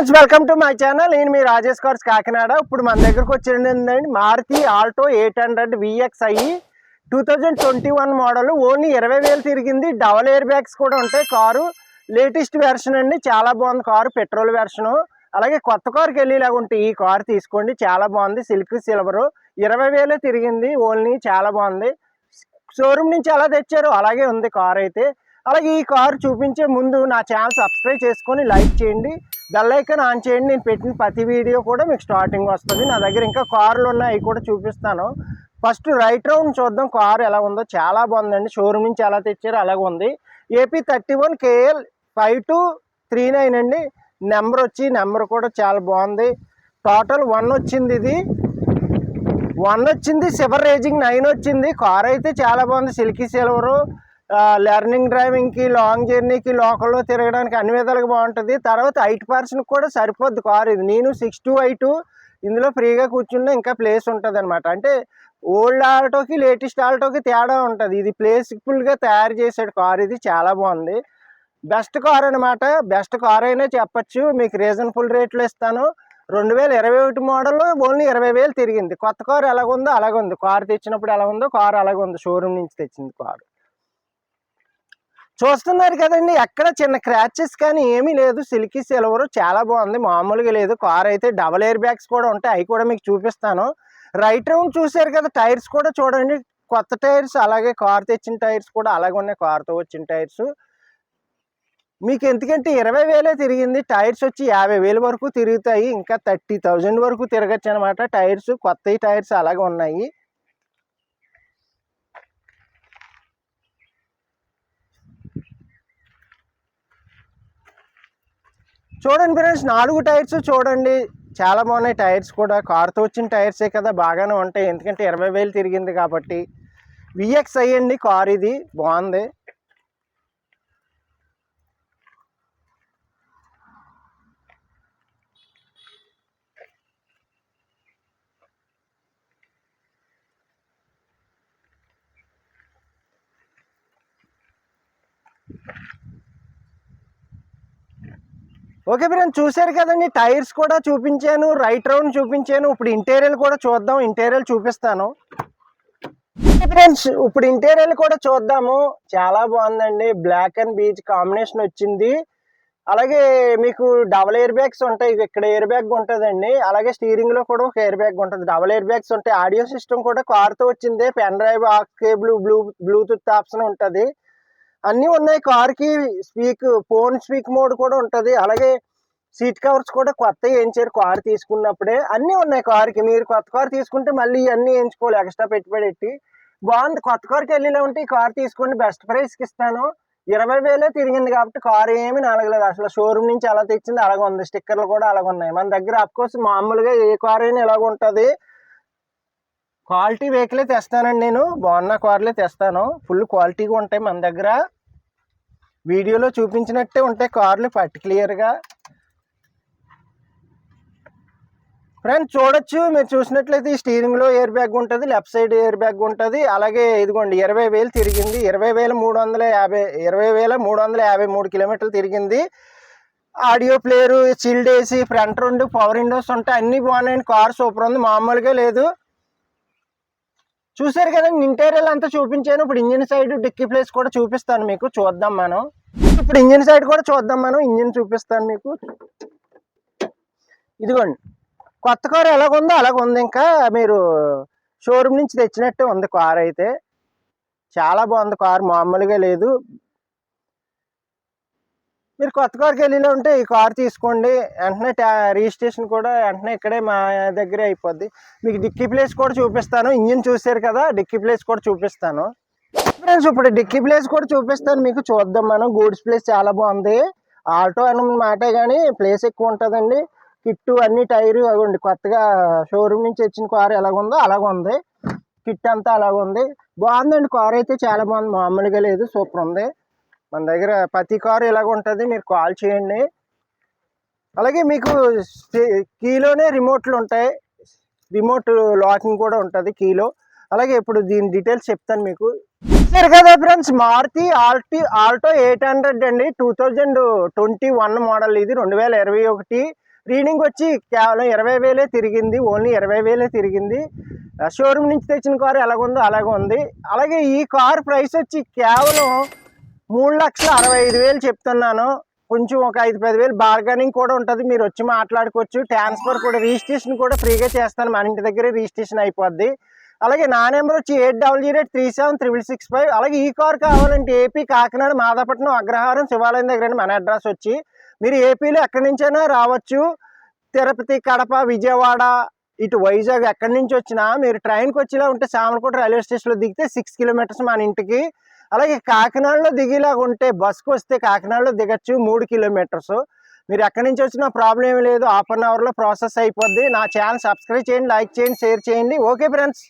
Friends, welcome to my channel. నేను మీ Rajesh cars Kakinada. ఇప్పుడు మన దగ్గరకు వచ్చిందండి Maruti Alto 800 VXi 2021 model. Only 20,000 తిరిగింది. డబల్ ఎయిర్ బ్యాగ్స్ కూడా ఉంటాయి. కారు లేటెస్ట్ వెర్షన్ అండి, చాలా బాగుంది కారు. Petrol version. అలాగే కొత్త కారుకి వెళ్ళేలాగా ఉంటాయి. ఈ కారు తీసుకోండి, చాలా బాగుంది. సిల్క్ సిల్వర్ 20,000 తిరిగింది ఓన్లీ. చాలా బాగుంది. షోరూమ్ నుంచి ఎలా తెచ్చారో అలాగే ఉంది కారు అయితే. అలాగే ఈ కారు చూపించే ముందు నా ఛానల్ సబ్స్క్రైబ్ చేసుకొని లైక్ చేయండి, బెల్ ఐకాన్ ఆన్ చేయండి. నేను పెట్టిన ప్రతి వీడియో కూడా మీకు స్టార్టింగ్ వస్తుంది. నా దగ్గర ఇంకా కార్లు ఉన్నాయి, అవి కూడా చూపిస్తాను. ఫస్ట్ రైట్ రౌండ్ చూద్దాం కారు ఎలా ఉందో. చాలా బాగుందండి. షోరూమ్ నుంచి ఎలా తెచ్చారో అలాగే ఉంది. AP 31 KL 5239 అండి. నెంబర్ కూడా చాలా బాగుంది. టోటల్ 1 వచ్చింది. ఇది 1 వచ్చింది. సిల్వర్ రేజింగ్ 9 వచ్చింది. కార్ అయితే చాలా బాగుంది. Silky silver. లెర్నింగ్ డ్రైవింగ్కి, లాంగ్ జర్నీకి, లోకల్లో తిరగడానికి అన్ని విధాలుగా బాగుంటుంది. తర్వాత 8 పర్సన్ కూడా సరిపోద్ది కారు ఇది. నేను 6'2" ఇందులో ఫ్రీగా కూర్చున్నా ఇంకా ప్లేస్ ఉంటుంది అనమాట. అంటే ఓల్డ్ ఆల్టోకి లేటెస్ట్ ఆల్టోకి తేడా ఉంటుంది. ఇది ప్లేస్ఫుల్గా తయారు చేసాడు కారు. ఇది చాలా బాగుంది. బెస్ట్ కార్ అనమాట. బెస్ట్ కార్ అయినా చెప్పచ్చు. మీకు రీజనబుల్ రేట్లో ఇస్తాను. 2021 మోడల్ ఓన్లీ 20,000 తిరిగింది. కొత్త కారు ఎలాగుందో అలాగే ఉంది. కారు తెచ్చినప్పుడు ఎలా ఉందో కారు అలాగే ఉంది. షోరూమ్ నుంచి తెచ్చింది కారు. చూస్తున్నారు కదండి, ఎక్కడ చిన్న క్రాచెస్ కానీ ఏమీ లేదు. సిల్కీ సిల్వర్ చాలా బాగుంది, మామూలుగా లేదు. కార్ అయితే డబల్ ఎయిర్ బ్యాగ్స్ కూడా ఉంటాయి, అవి కూడా మీకు చూపిస్తాను. రైట్ రౌండ్ చూసారు కదా. టైర్స్ కూడా చూడండి, కొత్త టైర్స్. అలాగే కార్ తెచ్చిన టైర్స్ కూడా అలాగే ఉన్నాయి. కార్తో వచ్చిన టైర్స్ మీకు ఎందుకంటే 20,000 తిరిగింది. టైర్స్ వచ్చి 50,000 వరకు తిరుగుతాయి. ఇంకా 30,000 వరకు తిరగచ్చు అనమాట. టైర్స్ కొత్త టైర్స్ అలాగే ఉన్నాయి. చూడండి ఫ్రెండ్స్, 4 టైర్స్ చూడండి, చాలా బాగున్నాయి. టైర్స్ కూడా కార్తో వచ్చిన టైర్సే కదా, బాగానే ఉంటాయి. ఎందుకంటే 20,000 తిరిగింది కాబట్టి. VXi అండి కార్. ఇది బాగుంది. ఓకే ఫ్రెండ్స్, చూసారు కదండి. టైర్స్ కూడా చూపించాను, రైట్ రౌండ్ చూపించాను. ఇప్పుడు ఇంటీరియర్ కూడా చూద్దాం. ఇంటీరియర్ చూపిస్తాను ఫ్రెండ్స్. ఇప్పుడు ఇంటీరియర్ కూడా చూద్దాము. చాలా బాగుందండి. బ్లాక్ అండ్ బీచ్ కాంబినేషన్ వచ్చింది. అలాగే మీకు డబల్ ఎయిర్ బ్యాగ్స్ ఉంటాయి. ఇక్కడ ఎయిర్ బ్యాగ్ ఉంటుందండి. అలాగే స్టీరింగ్ లో కూడా ఒక ఎయిర్ బ్యాగ్ ఉంటుంది. డబల్ ఎయిర్ బ్యాగ్స్ ఉంటాయి. ఆడియో సిస్టమ్ కూడా కార్తో వచ్చింది. Pen drive, aux cable, Bluetooth option ఉంటుంది. అన్నీ ఉన్నాయి కార్కి. ఫోన్ స్పీక్ మోడ్ కూడా ఉంటుంది. అలాగే సీట్ కవర్స్ కూడా కొత్త వేయించారు కారు తీసుకున్నప్పుడే. అన్నీ ఉన్నాయి కార్కి. మీరు కొత్త కారు తీసుకుంటే మళ్ళీ ఇవన్నీ వేయించుకోవాలి, ఎక్స్ట్రా పెట్టి. బాగుంది. కొత్త కారుకి వెళ్ళేలా ఉంటే ఈ కారు తీసుకోండి, బెస్ట్ ప్రైస్కి ఇస్తాను. 20,000 తిరిగింది కాబట్టి కారు ఏమి నలగలేదు. అసలు షోరూమ్ నుంచి అలా తెచ్చింది అలాగ ఉంది. స్టిక్కర్లు కూడా అలాగ ఉన్నాయి. మన దగ్గర అఫ్కోర్స్ మామూలుగా ఏ కారు అయినా ఇలాగ ఉంటుంది. క్వాలిటీ వెహికలే తెస్తానండి నేను. బాగున్న కార్లే తెస్తాను. ఫుల్ క్వాలిటీగా ఉంటాయి మన దగ్గర. వీడియోలో చూపించినట్టే ఉంటాయి కార్లు పర్టిక్యులర్గా. ఫ్రెండ్స్ చూడొచ్చు, మీరు చూసినట్లయితే ఈ స్టీరింగ్లో ఎయిర్ బ్యాగ్ ఉంటుంది, లెఫ్ట్ సైడ్ ఎయిర్ బ్యాగ్ ఉంటుంది. అలాగే ఇదిగోండి 20,000 తిరిగింది. 20,353 కిలోమీటర్లు తిరిగింది. Audio player, chilled AC, front 2 power Windows ఉంటాయి. అన్నీ బాగున్నాయండి. కార్ సూపర్ ఉంది, మామూలుగా లేదు. చూసారు కదండి, ఇంటీరియర్ అంతా చూపించాను. ఇప్పుడు ఇంజిన్ సైడ్, డిక్కీ ప్లేస్ కూడా చూపిస్తాను మీకు. చూద్దాం మనం. ఇప్పుడు ఇంజిన్ సైడ్ కూడా చూద్దాం మనం. ఇంజిన్ చూపిస్తాను మీకు. ఇదిగోండి, కొత్త కారు ఎలాగుందో అలాగ ఉంది. ఇంకా మీరు షోరూమ్ నుంచి తెచ్చినట్టే ఉంది కారు అయితే. చాలా బాగుంది కారు, మామూలుగా లేదు. మీరు కొత్త కారుకి వెళ్ళేలా ఉంటే ఈ కారు తీసుకోండి. వెంటనే రిజిస్ట్రేషన్ కూడా వెంటనే ఇక్కడే మా దగ్గరే అయిపోద్ది. మీకు డిక్కీ ప్లేస్ కూడా చూపిస్తాను. ఇంజిన్ చూసారు కదా, డిక్కీ ప్లేస్ కూడా చూపిస్తాను ఫ్రెండ్స్. ఇప్పుడు డిక్కీ ప్లేస్ కూడా చూపిస్తాను మీకు. చూద్దాం మనం. గూడ్స్ ప్లేస్ చాలా బాగుంది. ఆల్టో అన్నమాటే కానీ ప్లేస్ ఎక్కువ ఉంటుందండి. కిట్టు అన్ని టైరు అవ్వండి. కొత్తగా షోరూమ్ నుంచి వచ్చిన కారు ఎలాగుందో అలాగ ఉంది. కిట్ అంతా అలాగుంది. బాగుందండి కారు అయితే, చాలా బాగుంది, మామూలుగా లేదు, సూపర్ ఉంది. మన దగ్గర ప్రతి కారు ఇలాగ ఉంటుంది. మీరు కాల్ చేయండి. అలాగే మీకు కీలోనే రిమోట్లు ఉంటాయి. రిమోట్ లాకింగ్ కూడా ఉంటుంది కీలో. అలాగే ఇప్పుడు దీని డీటెయిల్స్ చెప్తాను మీకు. సరే కదా ఫ్రెండ్స్, మారుతి ఆల్టో 800 అండి. 2021 మోడల్. ఇది 2021 రీడింగ్ వచ్చి కేవలం 20,000 తిరిగింది, ఓన్లీ 20,000 తిరిగింది. షోరూమ్ నుంచి తెచ్చిన కారు ఎలాగుందో అలాగే ఉంది. అలాగే ఈ కారు ప్రైస్ వచ్చి కేవలం 3,65,000 చెప్తున్నాను. కొంచెం ఒక 5-10,000 బార్గెనింగ్ కూడా ఉంటుంది, మీరు వచ్చి మాట్లాడుకోవచ్చు. ట్రాన్స్ఫర్ కూడా, రిజిస్ట్రేషన్ కూడా ఫ్రీగా చేస్తాను, మన ఇంటి దగ్గరే రిజిస్ట్రేషన్ అయిపోద్ది. అలాగే నా నెంబర్ వచ్చి 8008376665. అలాగే ఈ కారు కావాలంటే ఏపీ కాకినాడ, మాదాపట్నం, అగ్రహారం, శివాలయం దగ్గర మన అడ్రస్ వచ్చి. మీరు ఏపీలో ఎక్కడి నుంచైనా రావచ్చు. తిరుపతి, కడప, విజయవాడ, ఇటు వైజాగ్ ఎక్కడి నుంచి వచ్చినా మీరు ట్రైన్కి వచ్చేలా ఉంటే సామర్లకోట రైల్వే స్టేషన్లో దిగితే 6 కిలోమీటర్స్ మన ఇంటికి. అలాగే కాకినాడలో దిగేలాగా ఉంటే బస్కి వస్తే కాకినాడలో దిగచ్చు 3 కిలోమీటర్స్. మీరు ఎక్కడి నుంచి వచ్చినా ప్రాబ్లం ఏమి లేదు, 1/2 అవర్లో ప్రాసెస్ అయిపోద్ది. నా ఛానల్ సబ్స్క్రైబ్ చేయండి, లైక్ చేయండి, షేర్ చేయండి. Okay friends.